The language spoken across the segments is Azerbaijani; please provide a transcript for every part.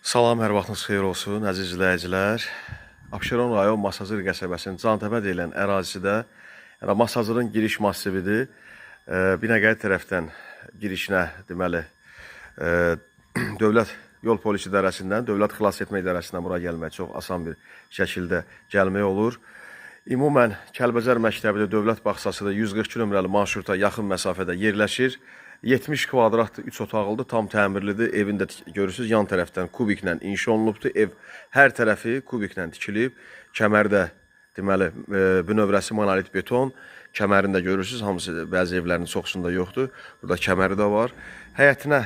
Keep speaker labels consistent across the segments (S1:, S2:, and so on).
S1: Salam, hər vaxtınız xeyir olsun, əziz izləyicilər. Abşeron rayon Masazır qəsəbəsinin Cantəpə deyilən ərazisidə Masazırın giriş massividir. Binəqədi tərəfdən girişinə deməli Dövlət Yol Polisi İdarəsindən, Dövlət Xilas Etmə İdarəsindən bura gəlmək çox asan bir şəkildə gəlmək olur. Ümumən Kəlbəcər məktəbi Dövlət bağçası da 142 nömrəli marşruta yaxın məsafədə yerləşir. 70 kvadratdır, 3 otaqlıdır, tam təmirlidir. Evin də görürsünüz, yan tərəfdən kubiklə inşa olunubdur. Ev hər tərəfi kubiklə tikilib. Kəməri də deməli bünövrəsi monolit beton. Kəmərini də görürsünüz, hamısı bəzi evlərin çoxsunda yoxdur. Burada kəməri də var. Həyətinə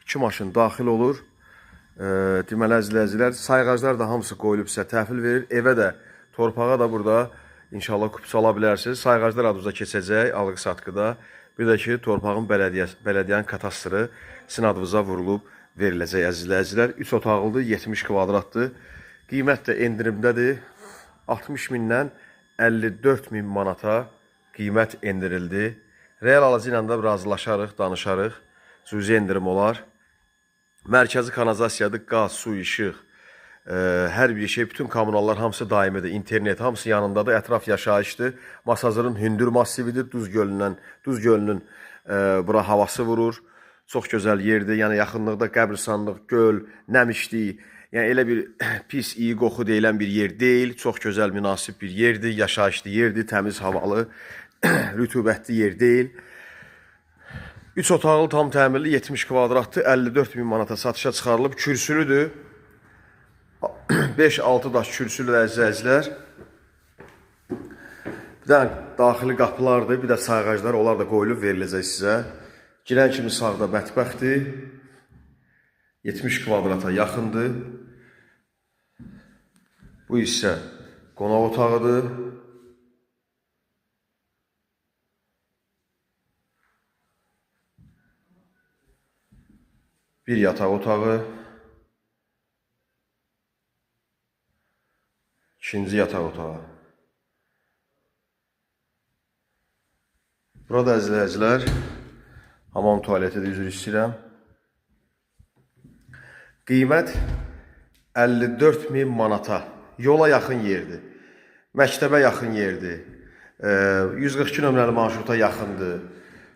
S1: 2 maşın daxil olur. Deməli əzizlər, sayğaclar da hamısı qoyulub sizə təhvil verir. Evə də, torpağa da burada inşallah kupça ala bilərsiniz. Sayğaclar adınıza keçəcək alğı-satqıda. Bir də ki, torpağın bələdiyyənin katastrı sizin adınıza vurulub veriləcək əzizlər. 3 otaqlıdır, 70 kvadratdır. Qiymət də endirimdədir. 60 mindən 54 min manata qiymət endirildi. Real alıcı ilə də razılaşarıq, danışarıq. Cüzi endirim olar. Mərkəzi kanalizasiyadır, qaz, su, işıq, hər bir şey, bütün kommunallar hamısı daimidir. İnternet hamısı yanındadır, ətraf yaşayışdır. Masazırın hündür massividir, Duz gölünün bura havası vurur. Çox gözəl yerdir, yəni yaxınlıqda qəbristanlıq, göl, nəmişlik, yəni elə bir pis, iyi qoxu deyilən bir yer deyil. Çox gözəl, münasib bir yerdir, yaşayışlı yerdir, təmiz havalı, rütubətli yer deyil. 3 otaqlı tam təmirli 70 kvadratdır, 54 min manata satışa çıxarılıb, kürsülüdür. 5-6 daş kürsülü əzizlər. Bir dənə daxili qapılardır, bir də sayğaclar, onlar da qoyulub veriləcək sizə. Girən kimi sağda mətbəxdir. 70 kvadrata yaxındır. Bu isə qonaq otağıdır. Bir yataq otağı. İkinci yataq otağı. Burada əzizlər, hamam tualeti də üzr istəyirəm. Qiymət 54 min manata. Yola yaxın yerdir. Məktəbə yaxın yerdir. 142 nömrəli marşruta yaxındır.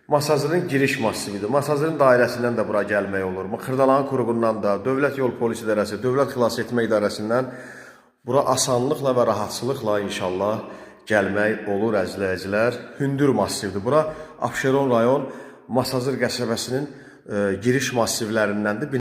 S1: Masazırın giriş massividir. Masazırın dairəsindən də bura gəlmək olur. Xırdalağın quruğundan da, Dövlət Yol Polisi İdarəsi, Dövlət Xilas Etmə İdarəsindən bura asanlıqla və rahatçılıqla inşallah gəlmək olur əzizlər. Hündür massivdir. Bura Abşeron rayon Masazır qəsəbəsinin giriş massivlərindəndir.